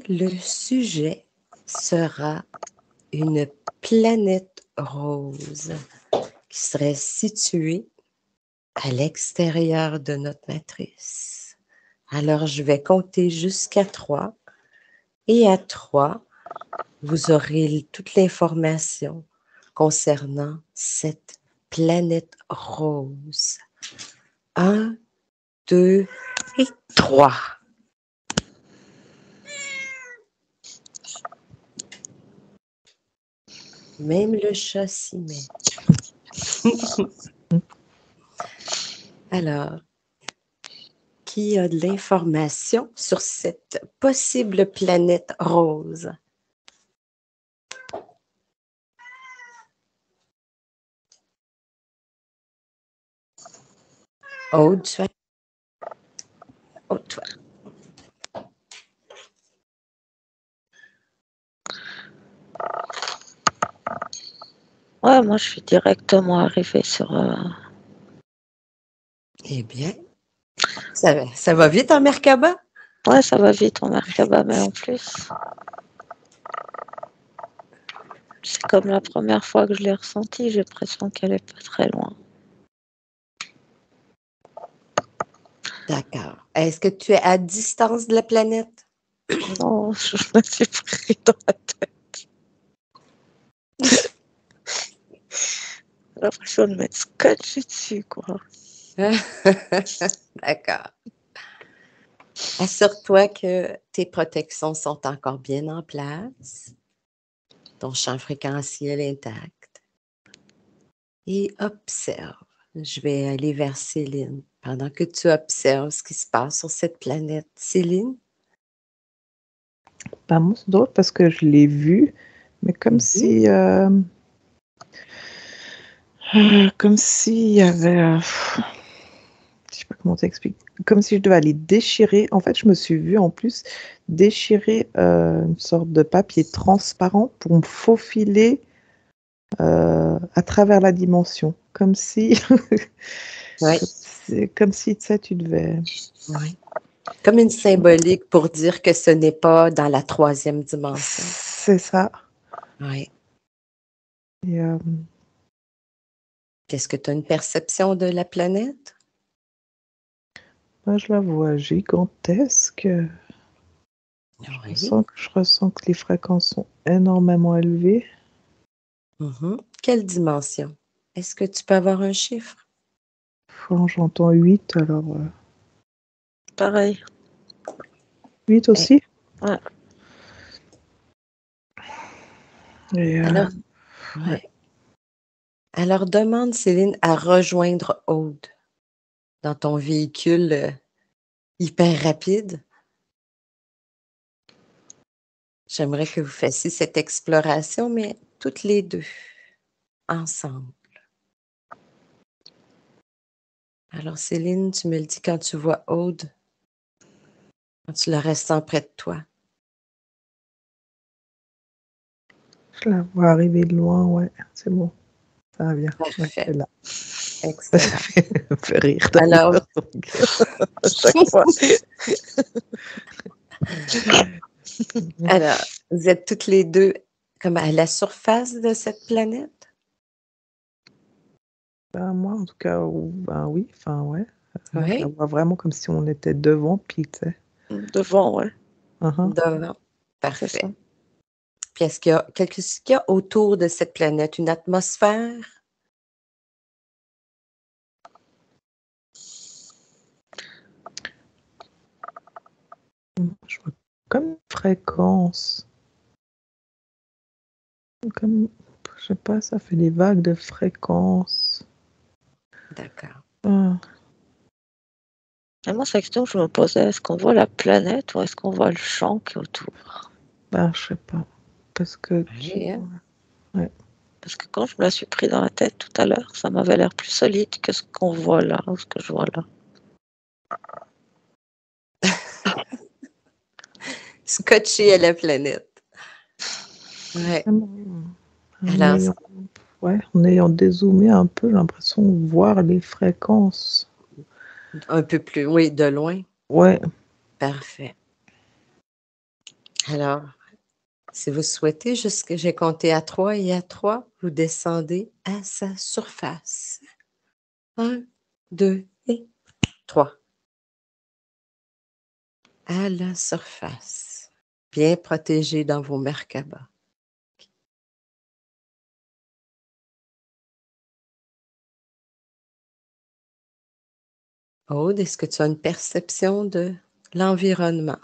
Et le sujet sera une planète rose qui serait située à l'extérieur de notre matrice. Alors, je vais compter jusqu'à 3. Et à 3, vous aurez toute l'information concernant cette planète rose. 1, 2 et 3. Même le chat s'y met. Alors, qui a de l'information sur cette possible planète rose? Aude, tu as... Aude, toi. Ouais, moi je suis directement arrivée sur... Eh bien, ça va vite en Merkaba? Ouais, ça va vite en Merkaba, mais en plus... C'est comme la première fois que je l'ai ressentie, j'ai l'impression qu'elle est pas très loin. D'accord. Est-ce que tu es à distance de la planète? Non, je me suis pris dans la tête. J'ai l'impression de m'être scotché dessus, quoi. D'accord. Assure-toi que tes protections sont encore bien en place, ton champ fréquentiel intact, et observe. Je vais aller vers Céline pendant que tu observes ce qui se passe sur cette planète. Céline? Ben, moi, c'est drôle parce que je l'ai vu, mais comme si... comme s'il y avait... je sais pas comment t'expliquer. Comme si je devais aller déchirer. En fait, je me suis vue en plus déchirer une sorte de papier transparent pour me faufiler à travers la dimension. Comme si... Oui. Comme si, tu sais, tu devais... Oui. Comme une symbolique pour dire que ce n'est pas dans la 3e dimension. C'est ça. Oui. Et, Est-ce que tu as une perception de la planète? ben, je la vois gigantesque. Oui. Je ressens que les fréquences sont énormément élevées. Quelle dimension? Est-ce que tu peux avoir un chiffre? Quand j'entends 8, alors... Pareil. 8 aussi? Ouais. Et, Alors, ouais. ouais. Alors, demande, Céline, à rejoindre Aude dans ton véhicule hyper rapide. J'aimerais que vous fassiez cette exploration, mais toutes les deux, ensemble. Alors, Céline, tu me le dis quand tu vois Aude, quand tu la ressens près de toi. Je la vois arriver de loin, ouais, c'est bon. Ça va bien. Parfait. Ouais, elle est là. Excellent. Ça me fait rire Alors, à chaque fois. Alors, vous êtes toutes les deux comme à la surface de cette planète? Ben, moi, en tout cas, ben oui, enfin, ouais. Moi, je la Oui. vois vraiment comme si on était devant, puis tu sais. Devant, ouais. Devant. C'est ça. Parfait. Puis est-ce qu'il y a autour de cette planète? Une atmosphère? Je vois comme une fréquence. Comme, je sais pas, ça fait des vagues de fréquences. D'accord. Et moi, c'est la question que je me posais, est-ce qu'on voit la planète ou est-ce qu'on voit le champ qui est autour? Ben, je sais pas. Parce que Oui, hein? ouais. Parce que quand je me la suis pris dans la tête tout à l'heure, ça m'avait l'air plus solide que ce qu'on voit là, ou ce que je vois là. Scotché à la planète. Ouais. Alors, En ayant dézoomé un peu, j'ai l'impression de voir les fréquences. un peu plus, oui, de loin. Ouais. Parfait. Alors, si vous souhaitez, jusque j'ai compté à 3 et à 3, vous descendez à sa surface. 1, 2 et 3. À la surface, bien protégé dans vos Merkabas. Aude, est-ce que tu as une perception de l'environnement?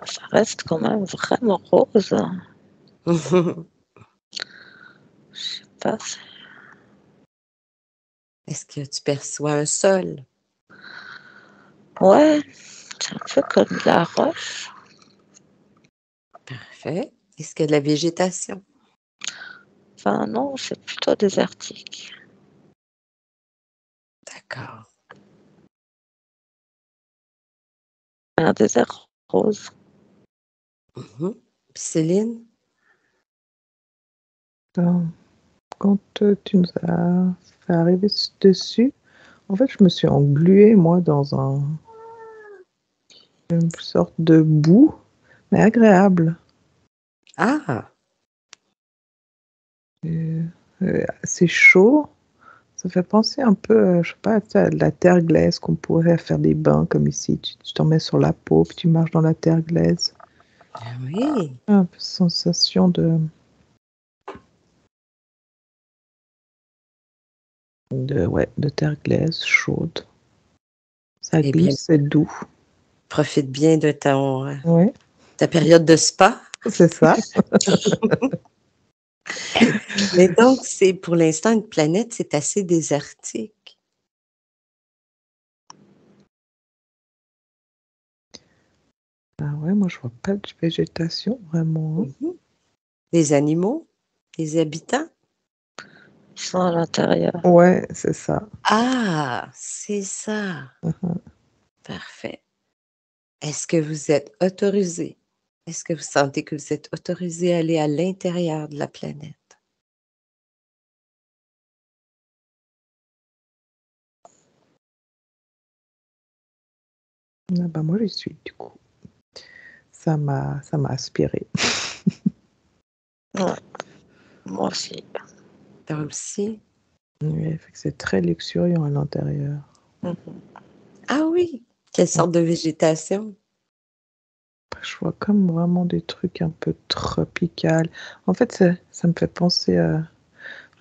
Ça reste quand même vraiment rose. Je sais pas. Est-ce que tu perçois un sol? Ouais, c'est un peu comme de la roche. Parfait. Est-ce qu'il y a de la végétation? Enfin, non, c'est plutôt désertique. D'accord. Un désert rose. Mhm. Puis Céline? Quand tu nous as fait arriver dessus, en fait, je me suis engluée, moi, dans une sorte de boue, mais agréable. Ah! C'est chaud. Ça fait penser un peu, je sais pas, à de la terre glaise qu'on pourrait faire des bains comme ici. Tu t'en mets sur la peau, puis tu marches dans la terre glaise. Ah oui! Un peu sensation de terre glaise chaude. Ça Eh bien, glisse, c'est doux. profite bien de Ouais, ta période de spa. c'est ça. Mais donc, c'est pour l'instant une planète, c'est assez désertique. Ah ouais, moi je vois pas de végétation vraiment. Mhm. Des animaux, des habitants. Ils sont à l'intérieur. Ouais, c'est ça. Ah, c'est ça. Mhm. Parfait. Est-ce que vous êtes autorisé? Est-ce que vous sentez que vous êtes autorisé à aller à l'intérieur de la planète? Ah bah moi j'y suis du coup. Ça m'a aspiré. Ouais, moi aussi. Toi aussi? Ouais, fait que c'est très luxuriant à l'intérieur. Mhm. Ah oui! Quelle Ouais. sorte de végétation? Je vois comme vraiment des trucs un peu tropicales. En fait, ça me fait penser à...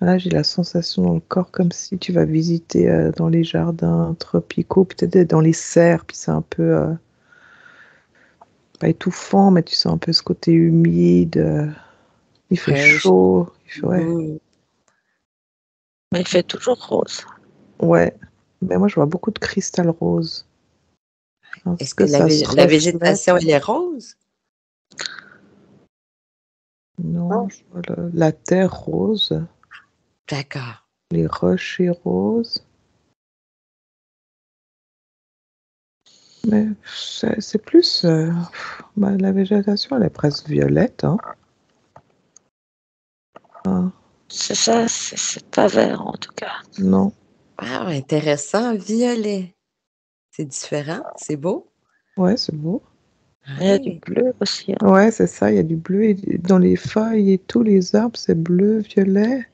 Là, j'ai la sensation dans le corps comme si tu vas visiter dans les jardins tropicaux, peut-être dans les serres, puis c'est un peu pas étouffant, mais tu sens un peu ce côté humide. Il fait Fraîche. chaud. Ouais, Mhm. Mais il fait toujours rose. ouais. Mais moi, je vois beaucoup de cristal rose. Est-ce Est-ce que que ça se la reflète? végétation, elle est rose? Non, Non, je vois la terre rose, D'accord. les rochers roses. Mais c'est plus... la végétation, elle est presque violette. Hein. Ah, c'est ça, c'est pas vert en tout cas. non. Ah, intéressant. Violet. C'est différent. C'est beau. Ouais, c'est beau. Il y a du Oui. bleu aussi. Hein. Ouais, c'est ça, il y a du bleu. Et dans les feuilles et tous les arbres, c'est bleu, violet.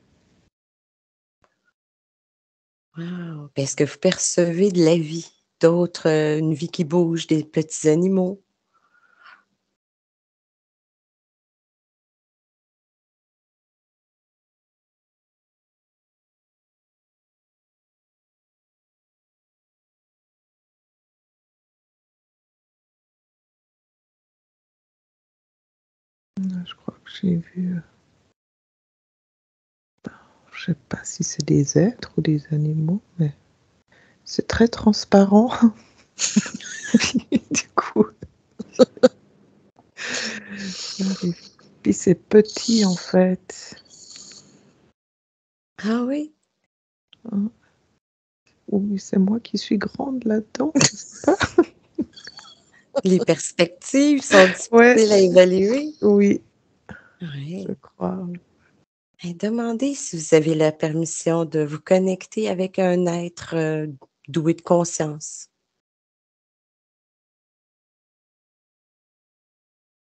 Wow. Puis est-ce que vous percevez de la vie? D'autres, une vie qui bouge, des petits animaux? Je crois que j'ai vu... je sais pas si c'est des êtres ou des animaux, mais c'est très transparent. Du coup, j'arrive. Puis c'est petit en fait. Ah oui? Hein. Ou c'est moi qui suis grande là-dedans, je sais pas. Les perspectives sont Ouais, difficiles à évaluer. oui, je Oui. crois. Et demandez si vous avez la permission de vous connecter avec un être doué de conscience.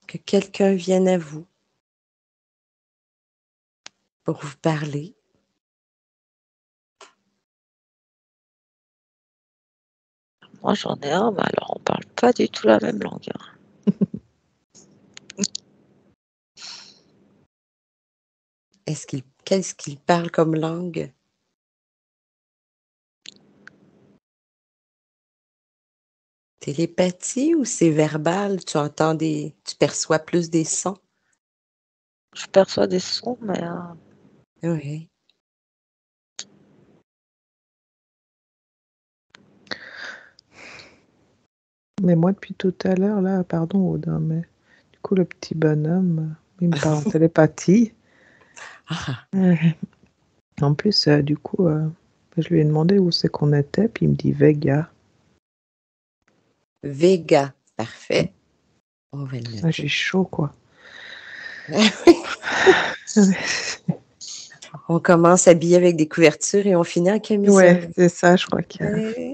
que quelqu'un vienne à vous pour vous parler. Moi, j'en ai un, mais alors on parle pas du tout la même langue. Qu'est-ce qu'il parle comme langue? Télépathie ou c'est verbal? Tu perçois plus des sons? Je perçois des sons, mais Oui. Mais moi, depuis tout à l'heure, là, pardon, Audin, mais du coup, le petit bonhomme, il me parle en télépathie. Ah, En plus, du coup, je lui ai demandé où c'est qu'on était, puis il me dit Vega. Vega, parfait. On va le Ah, j'ai noter. chaud, quoi. On commence habillé avec des couvertures et on finit en camisole. Ouais, c'est ça, je crois qu'il y a Ouais.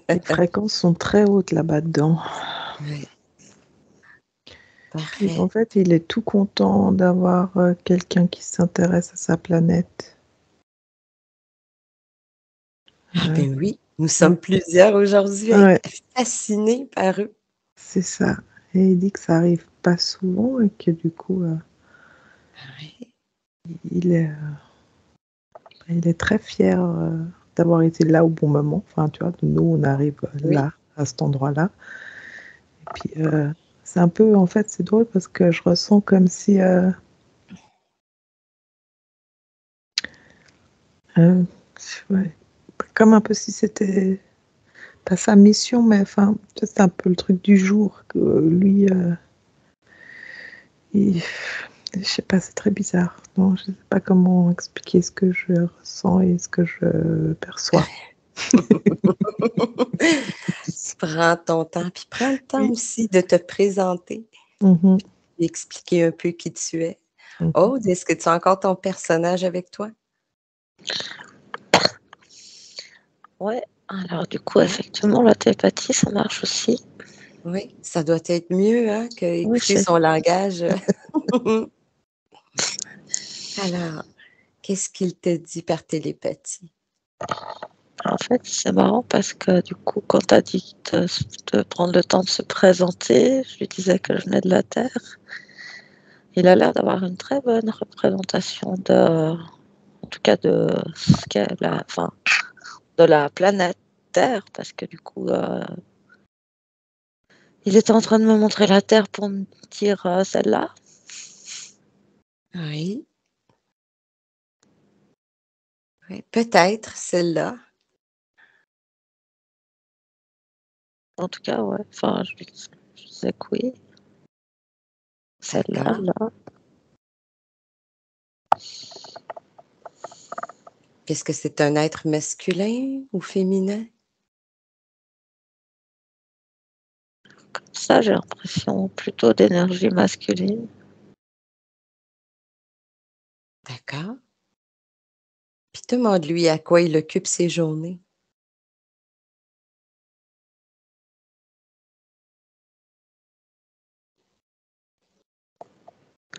les fréquences sont très hautes là-bas dedans. Oui. Et Parfait. en fait, il est tout content d'avoir quelqu'un qui s'intéresse à sa planète. Ah ben oui, nous sommes plusieurs aujourd'hui à Ouais, être fascinés par eux. c'est ça. Et il dit que ça arrive pas souvent et que du coup, Oui. il est très fier d'avoir été là au bon moment. Enfin, tu vois, nous, on arrive Oui. là, à cet endroit-là. Et puis, c'est un peu, en fait, c'est drôle parce que je ressens comme si, ouais, comme un peu si c'était pas sa mission, mais enfin, c'est un peu le truc du jour que lui, je sais pas, c'est très bizarre. Non, je sais pas comment expliquer ce que je ressens et ce que je perçois. Prends ton temps, puis prends le temps Oui. aussi de te présenter, Mhm, d'expliquer un peu qui tu es. mhm. Aude, est-ce que tu as encore ton personnage avec toi? ouais. Alors du coup, effectivement, la télépathie, ça marche aussi. Oui, ça doit être mieux hein, Oui, qu'écouter son langage. Alors, qu'est-ce qu'il te dit par télépathie? En fait, c'est marrant parce que du coup, quand tu as dit de prendre le temps de se présenter, je lui disais que je venais de la Terre. Il a l'air d'avoir une très bonne représentation en tout cas de ce qu'est de la planète Terre, parce que du coup, il était en train de me montrer la Terre pour me dire celle-là. Oui, oui, peut-être celle-là. En tout cas, ouais. Enfin, je disais que oui, celle-là, D'accord. là. Est-ce que c'est un être masculin ou féminin? Ça, j'ai l'impression plutôt d'énergie masculine. D'accord. Puis demande-lui à quoi il occupe ses journées.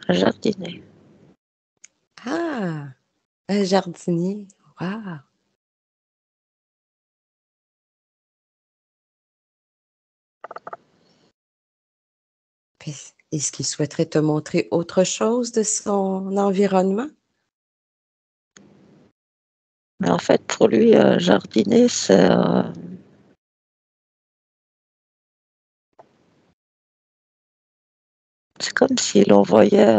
Jardiner. Ah, un jardinier. Wow. Puis, est-ce qu'il souhaiterait te montrer autre chose de son environnement? Mais en fait, pour lui, jardiner, c'est comme s'il envoyait,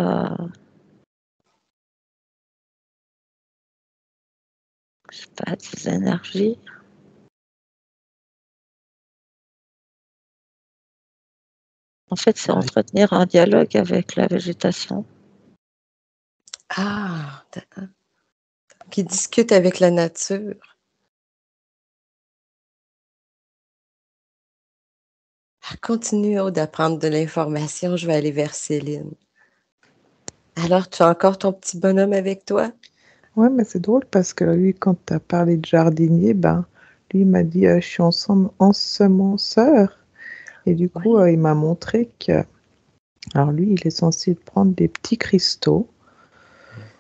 je sais pas, des énergies. En fait, c'est Oui. entretenir un dialogue avec la végétation. Ah, qui discute avec la nature. Ah, continue d'apprendre de l'information, je vais aller vers Céline. Alors, tu as encore ton petit bonhomme avec toi? Ouais, mais c'est drôle parce que lui, quand tu as parlé de jardinier, ben, lui il m'a dit je suis ensemenceur. Et du coup, Oui. il m'a montré que, alors lui, il est censé prendre des petits cristaux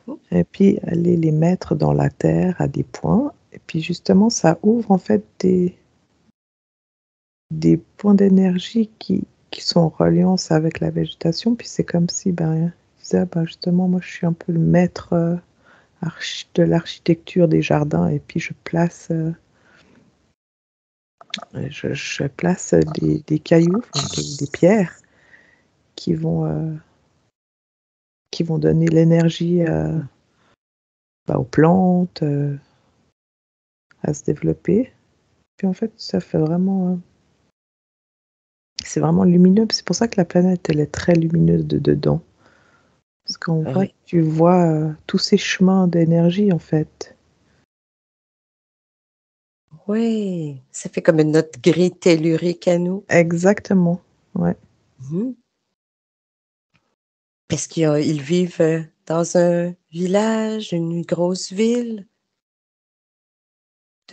Mhm. et puis aller les mettre dans la terre à des points. Et puis justement, ça ouvre en fait des points d'énergie qui sont en reliance avec la végétation. Puis c'est comme si, ben, il disait, ah, ben, justement, moi, je suis un peu le maître de l'architecture des jardins. Et puis je place des cailloux, enfin, des pierres qui vont donner l'énergie aux plantes, à se développer. Puis en fait, ça fait vraiment, c'est vraiment lumineux. C'est pour ça que la planète, elle est très lumineuse de dedans. Parce qu'en vrai, Oui. tu vois tous ces chemins d'énergie, en fait. Oui. Ça fait comme notre grille tellurique à nous. Exactement. Ouais. Mhm. Parce qu'ils vivent dans un village, une grosse ville.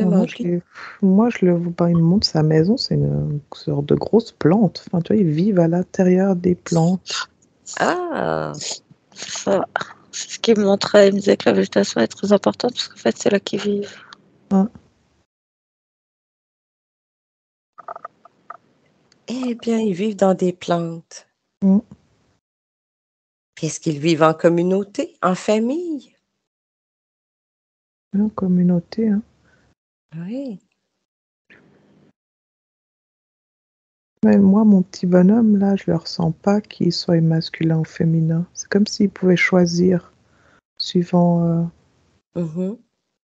Moi, Demande-lui. je le vois, il me montre sa maison, c'est une sorte de grosse plante. Enfin, tu vois, ils vivent à l'intérieur des plantes. Ah! Ça, c'est ce qu'il me montrait. Il me disait que la végétation est très importante parce qu'en fait, c'est là qu'ils vivent. Hein. Eh bien, ils vivent dans des plantes. Mm. Puis est-ce qu'ils vivent en communauté, en famille? En communauté, hein. Oui. Mais moi, mon petit bonhomme, là, je le ressens pas qu'il soit masculin ou féminin. C'est comme s'il pouvait choisir suivant, Mhm.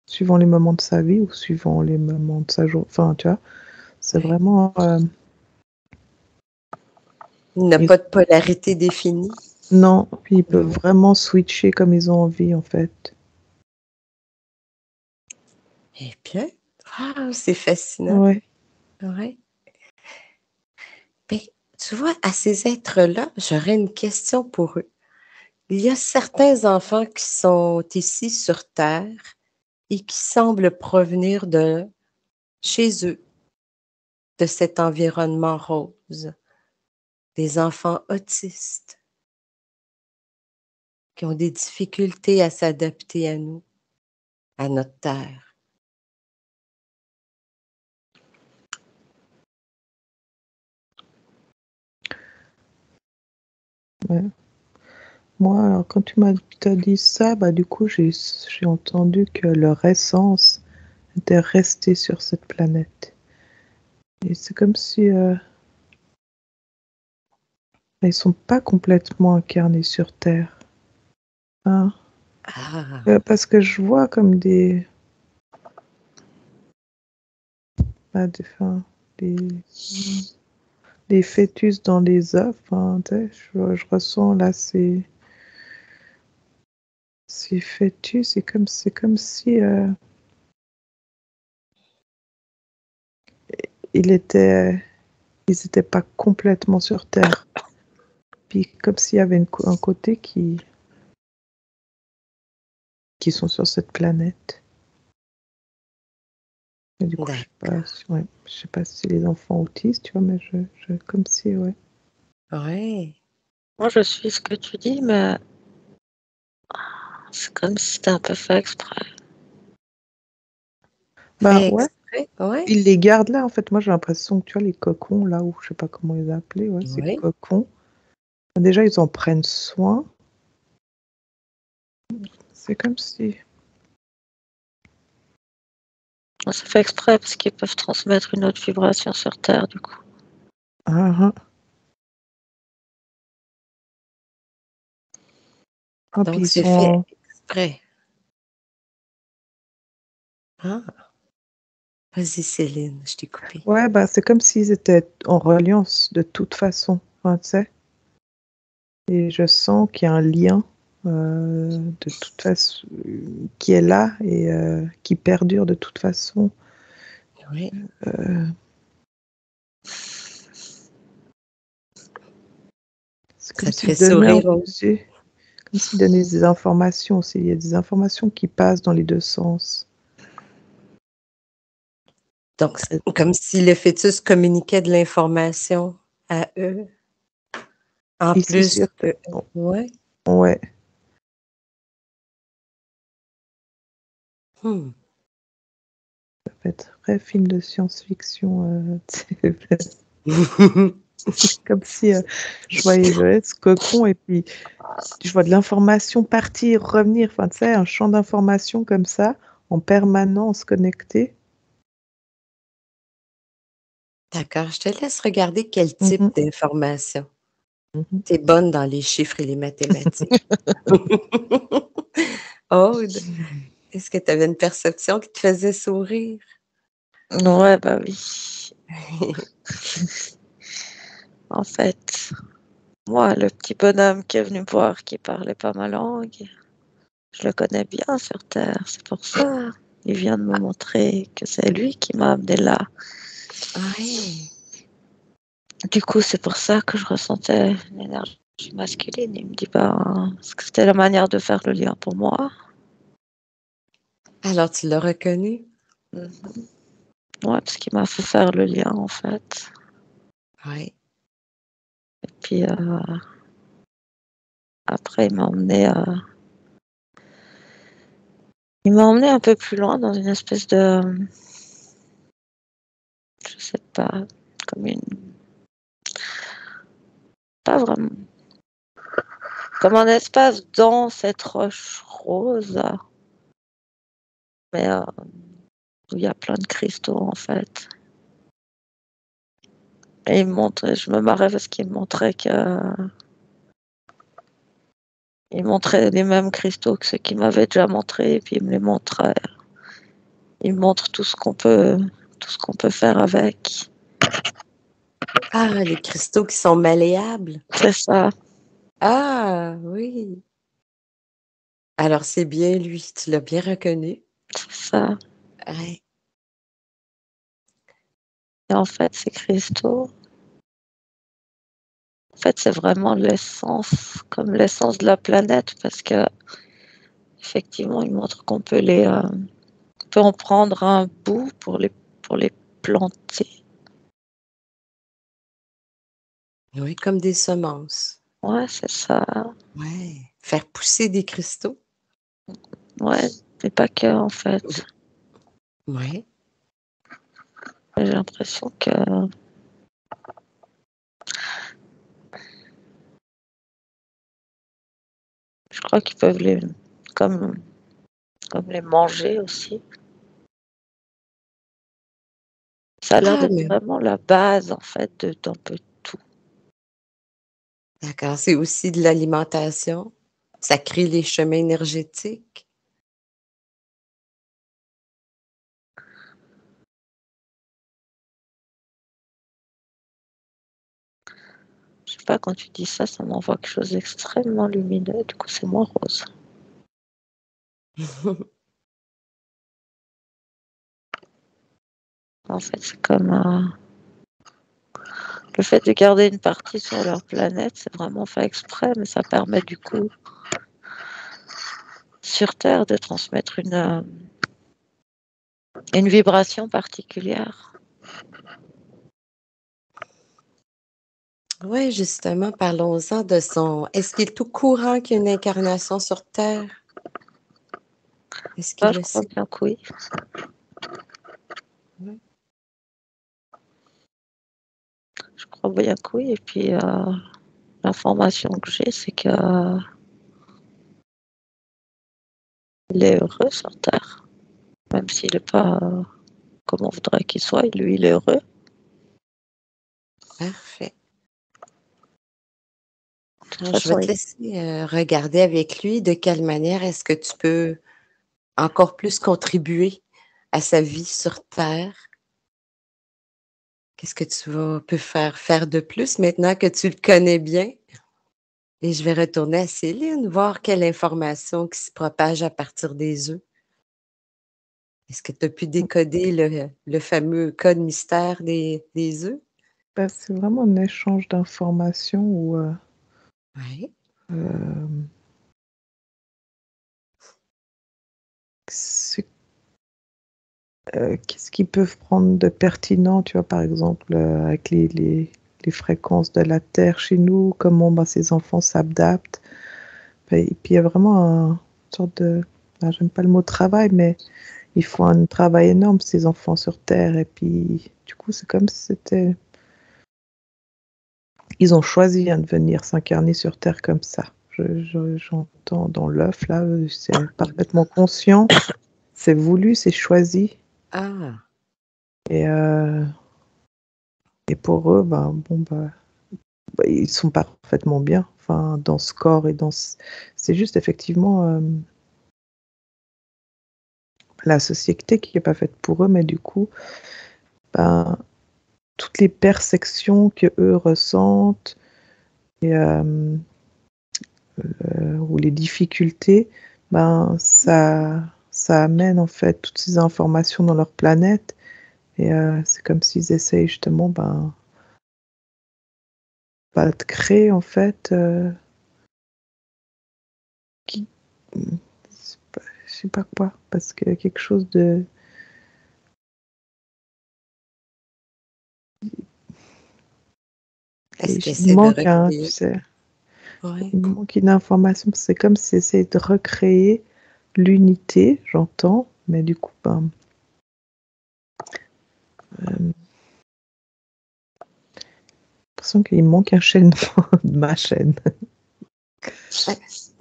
suivant les moments de sa vie ou suivant les moments de sa journée. Enfin, tu vois, c'est Oui. vraiment... Il n'a ils- pas de polarité définie. Non, puis ils peuvent Mhm. vraiment switcher comme ils ont envie, en fait. Eh bien, c'est fascinant. Ouais. Oui. Ben, tu vois, à ces êtres-là, j'aurais une question pour eux. Il y a certains enfants qui sont ici sur Terre et qui semblent provenir de chez eux, de cet environnement rose. Des enfants autistes qui ont des difficultés à s'adapter à nous, à notre Terre. Ouais. Moi, alors, quand t'as dit ça, bah, du coup, j'ai entendu que leur essence était restée sur cette planète. Et c'est comme si ils sont pas complètement incarnés sur Terre. Hein. Ah, Parce que je vois comme enfin, des, des fœtus dans les œufs. Hein, tu sais, je ressens là ces fœtus. C'est comme si ils étaient, ils étaient pas complètement sur Terre. Puis comme s'il y avait un côté qui sont sur cette planète. Et du coup, d'accord. ouais, je sais pas si c'est les enfants autistes, tu vois, mais comme si, ouais. Oui. Moi, je suis ce que tu dis, mais c'est comme si c'était un peu fait exprès. Bah Fait ouais, exprès, oui. ils les gardent là, en fait. Moi, j'ai l'impression que tu vois, les cocons, là, où je sais pas comment ils appelaient, ouais, ces Oui. cocons. Déjà, ils en prennent soin. C'est comme si. C'est fait exprès parce qu'ils peuvent transmettre une autre vibration sur Terre, du coup. Ah, ah. Ah, puis Donc, ils c'est fait sont. exprès. Ah, vas-y, Céline, je t'ai coupé. Ouais, bah, c'est comme s'ils étaient en reliance de toute façon, hein, tu sais. Et je sens qu'il y a un lien de toute façon qui est là et qui perdure de toute façon. Oui. Euh, c'est Ça comme te s'il fait donnait sourire. aussi, comme s'il donnait des informations aussi. Il y a des informations qui passent dans les deux sens. Donc, comme si le fœtus communiquait de l'information à eux. En Ici plus, sur ouais. ouais. Hmm. Ça peut être un vrai film de science-fiction. Comme si je voyais ce cocon et puis je vois de l'information partir, revenir. Enfin, tu sais, un champ d'information comme ça, en permanence connecté. D'accord, je te laisse regarder quel type Mhm, d'information. mhm. Tu es bonne dans les chiffres et les mathématiques. Aude, est-ce que tu avais une perception qui te faisait sourire? Ouais, bah oui. En fait, moi, le petit bonhomme qui est venu me voir, qui parlait pas ma langue, je le connais bien sur Terre, c'est pour ça. Il vient de me montrer que c'est lui qui m'a amené là. Oui. Du coup, c'est pour ça que je ressentais une énergie masculine. Il me dit, bah, est-ce que c'était la manière de faire le lien pour moi? Alors, tu l'as reconnu? Mhm. Ouais, parce qu'il m'a fait faire le lien, en fait. Oui. Et puis, après, il m'a emmené un peu plus loin dans une espèce de, je sais pas, comme une, pas vraiment, comme un espace dans cette roche rose, mais où il y a plein de cristaux, en fait. Et il me montrait, je me marrais parce qu'il me montrait il montrait les mêmes cristaux que ceux qu'il m'avait déjà montré, et puis il me les montrait. Il me montre tout ce qu'on peut faire avec. Ah, les cristaux qui sont malléables. C'est ça, Ah, oui. Alors, c'est bien lui, tu l'as bien reconnu. c'est ça. Ouais. Et en fait, ces cristaux, en fait, c'est vraiment l'essence, comme l'essence de la planète, parce que effectivement, il montre qu'on peut on peut en prendre un bout pour les planter. Oui, comme des semences. Ouais, c'est ça. Ouais. Faire pousser des cristaux. Ouais, mais pas que, en fait. Oui. J'ai l'impression que je crois qu'ils peuvent comme, comme les manger aussi. Ça a l'air Ah, d'être mais vraiment la base, en fait, d'un peu tout. d'accord, c'est aussi de l'alimentation. Ça crée les chemins énergétiques. Je sais pas, quand tu dis ça, ça m'envoie quelque chose d'extrêmement lumineux. Du coup, c'est moins rose. En fait, c'est comme le fait de garder une partie sur leur planète, c'est vraiment fait exprès, mais ça permet du coup, sur Terre, de transmettre une vibration particulière. Oui, justement, parlons-en de son. Est-ce qu'il est au courant qu'il y a une incarnation sur Terre? Est-ce Ah, qu'il je le crois sait? bien que oui. Oui. Je crois bien que oui. Et puis, l'information que j'ai, c'est qu'il est heureux sur Terre. Même s'il n'est pas comme on voudrait qu'il soit, lui, il est heureux. Parfait. De toute Alors, je vais façon, te laisser regarder avec lui de quelle manière est-ce que tu peux encore plus contribuer à sa vie sur Terre. Qu'est-ce que peux faire de plus maintenant que tu le connais bien? Et je vais retourner à Céline, voir quelle information qui se propage à partir des œufs. Est-ce que tu as pu décoder le fameux code mystère des œufs? Bah, c'est vraiment un échange d'informations où Oui. euh, qu'est-ce qu'ils peuvent prendre de pertinent, tu vois, par exemple, avec les les fréquences de la Terre chez nous, comment ces enfants s'adaptent. Et puis il y a vraiment une sorte de... j'aime pas le mot travail, mais ils font un travail énorme, ces enfants sur Terre. Et puis, du coup, c'est comme si c'était... Ils ont choisi de venir s'incarner sur Terre comme ça. J'entends dans l'œuf, là, c'est parfaitement conscient. C'est voulu, c'est choisi. Ah, Et pour eux, ils sont parfaitement bien. Enfin, dans ce corps et dans... C'est juste, effectivement, la société qui n'est pas faite pour eux, mais du coup, toutes les perceptions qu'eux ressentent et, ou les difficultés, ça amène en fait toutes ces informations dans leur planète et c'est comme s'ils essayent justement de créer en fait qui, je sais pas quoi, parce qu'il y a quelque chose de... est-ce que Il c'est de manque tu recréer? sais, Oui. il manque une information, c'est comme si essayer de recréer l'unité, j'entends, mais du coup, l'impression qu'il manque un chaînement de ma chaîne.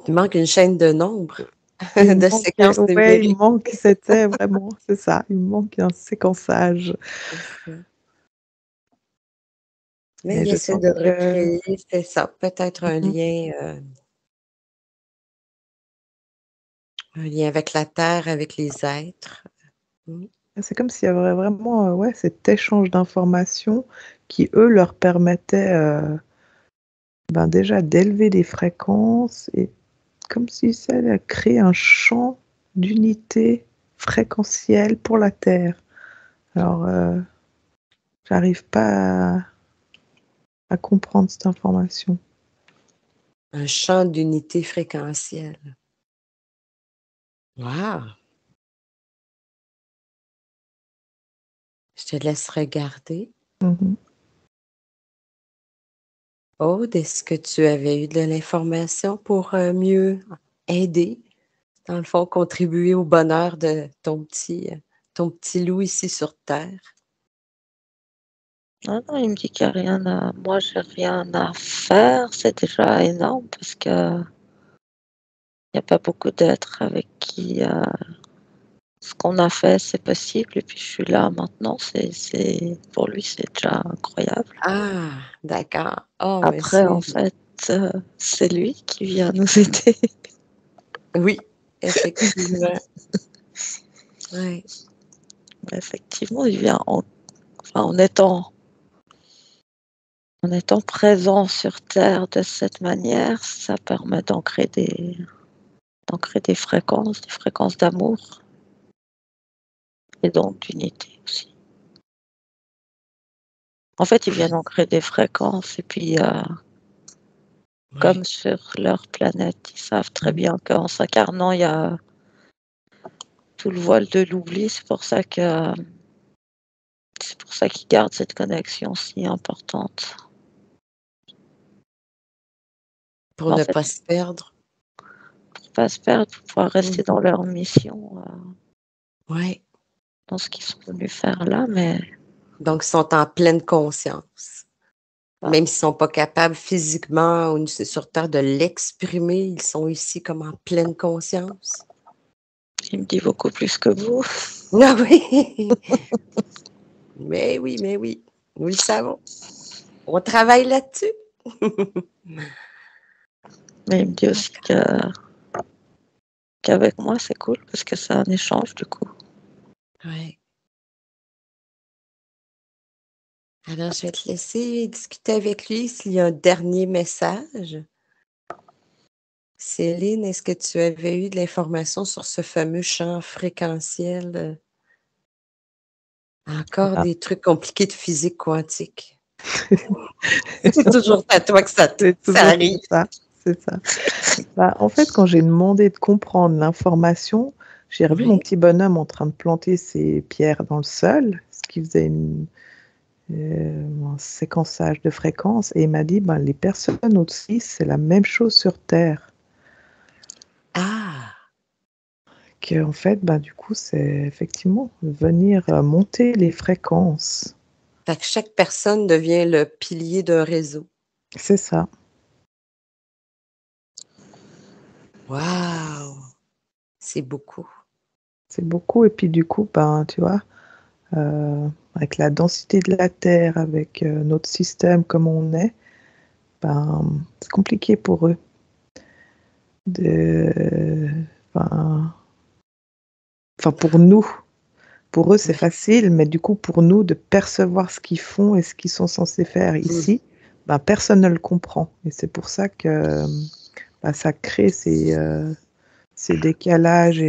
Il manque une chaîne de nombres, Il de manque, séquences ouais, il numériques. manque, c'était vraiment, c'est ça, il manque un séquençage. C'est ça. Mais Mais il je essaie sens de que recréer, c'est ça, peut-être un lien avec la Terre, avec les êtres. Mm. c'est comme s'il y avait vraiment ouais, cet échange d'informations qui, eux, leur permettait déjà d'élever des fréquences et comme si ça allait créer un champ d'unité fréquentielle pour la Terre. Alors, j'arrive pas à comprendre cette information. Un champ d'unité fréquentielle. Wow! Je te laisse regarder. Mhm. Aude, est-ce que tu avais eu de l'information pour mieux aider, dans le fond, contribuer au bonheur de ton petit loup ici sur Terre? Non, non, il me dit qu'il n'y a rien à... Moi, j'ai rien à faire. C'est déjà énorme parce que il n'y a pas beaucoup d'êtres avec qui ce qu'on a fait, c'est possible. Et puis, je suis là maintenant. Pour lui, c'est déjà incroyable. Ah, d'accord. Oh, mais Après, en fait, c'est lui qui vient nous aider. oui, effectivement. Oui. Effectivement, il vient enfin, en étant présent sur Terre de cette manière, ça permet d'ancrer des fréquences d'amour et donc d'unité aussi. En fait, ils viennent ancrer des fréquences et puis, comme Oui. sur leur planète, ils savent très bien qu'en s'incarnant, il y a tout le voile de l'oubli. C'est pour ça qu'ils gardent cette connexion si importante. Pour En ne fait, pas se perdre. pour pas se perdre, pour pouvoir rester dans leur mission, Oui. dans ce qu'ils sont venus faire là, mais Donc, ils sont en pleine conscience. bah, Même s'ils ne sont pas capables physiquement ou sur Terre de l'exprimer, ils sont ici comme en pleine conscience. il me dit beaucoup plus que vous. Ah oui! Mais oui, nous le savons. On travaille là-dessus. Mais il me dit aussi qu'avec moi, c'est cool parce que c'est un échange du coup. Oui. Alors, je vais te laisser discuter avec lui s'il y a un dernier message. Céline, est-ce que tu avais eu de l'information sur ce fameux champ fréquentiel? Encore Ah, des trucs compliqués de physique quantique. C'est toujours à toi que ça c'est toujours arrive. ça. C'est ça. En fait, quand j'ai demandé de comprendre l'information, j'ai revu mon Oui. petit bonhomme en train de planter ses pierres dans le sol, ce qui faisait en séquençage de fréquences, et il m'a dit, les personnes aussi, c'est la même chose sur Terre. Ah! Que, en fait, du coup, c'est effectivement venir monter les fréquences. Fait que chaque personne devient le pilier d'un réseau. C'est ça. Wow! C'est beaucoup. C'est beaucoup. Et puis, du coup, tu vois, avec la densité de la Terre, avec notre système comme on est, c'est compliqué pour eux. Enfin, pour nous. Pour eux, c'est Oui. facile, mais du coup, pour nous, de percevoir ce qu'ils font et ce qu'ils sont censés faire ici, personne ne le comprend. Et c'est pour ça que ça crée ces décalages,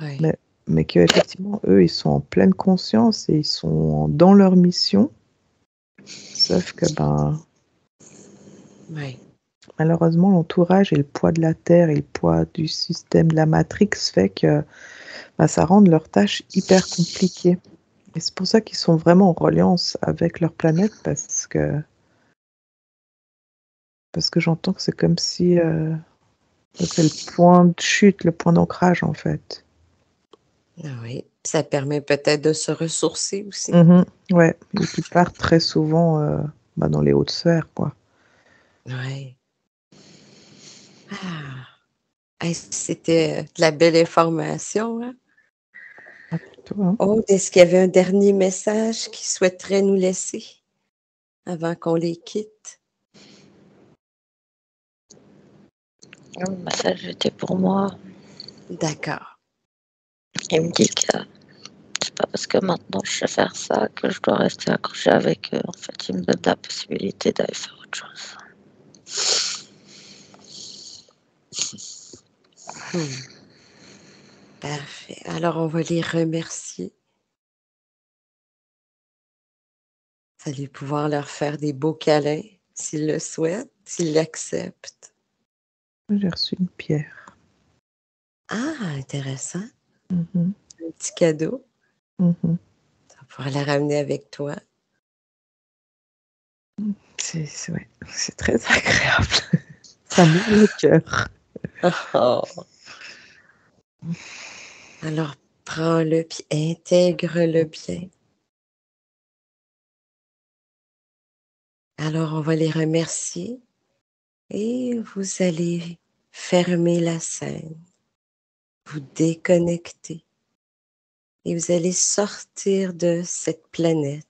Oui. mais qu'effectivement, eux, ils sont en pleine conscience et ils sont dans leur mission. Sauf que, Oui. malheureusement, l'entourage et le poids de la Terre et le poids du système de la Matrix fait que ça rend leur tâche hyper compliquée. Et c'est pour ça qu'ils sont vraiment en reliance avec leur planète, parce que j'entends que c'est comme si c'est le point de chute, le point d'ancrage, en fait. Ah oui. Ça permet peut-être de se ressourcer aussi. Ouais, et qui partent très souvent dans les hautes sphères, quoi. Oui. Ah! Hey, c'était de la belle information, hein? Ah, plutôt, hein. Oh, est-ce qu'il y avait un dernier message qu'ils souhaiteraient nous laisser avant qu'on les quitte? Le message était pour moi. D'accord. Il me dit que c'est pas parce que maintenant je sais faire ça que je dois rester accroché avec eux. En fait, il me donne la possibilité d'aller faire autre chose. Parfait. Alors, on va les remercier. Vous allez pouvoir leur faire des beaux câlins s'ils le souhaitent, s'ils l'acceptent. J'ai reçu une pierre. Ah, intéressant. Mhm, Un petit cadeau. mhm. Tu vas pouvoir la ramener avec toi. Ouais, c'est très agréable. Ça m'ouvre le cœur. Oh. Alors, prends-le puis intègre-le bien. Alors, on va les remercier et vous allez fermer la scène, vous déconnecter et vous allez sortir de cette planète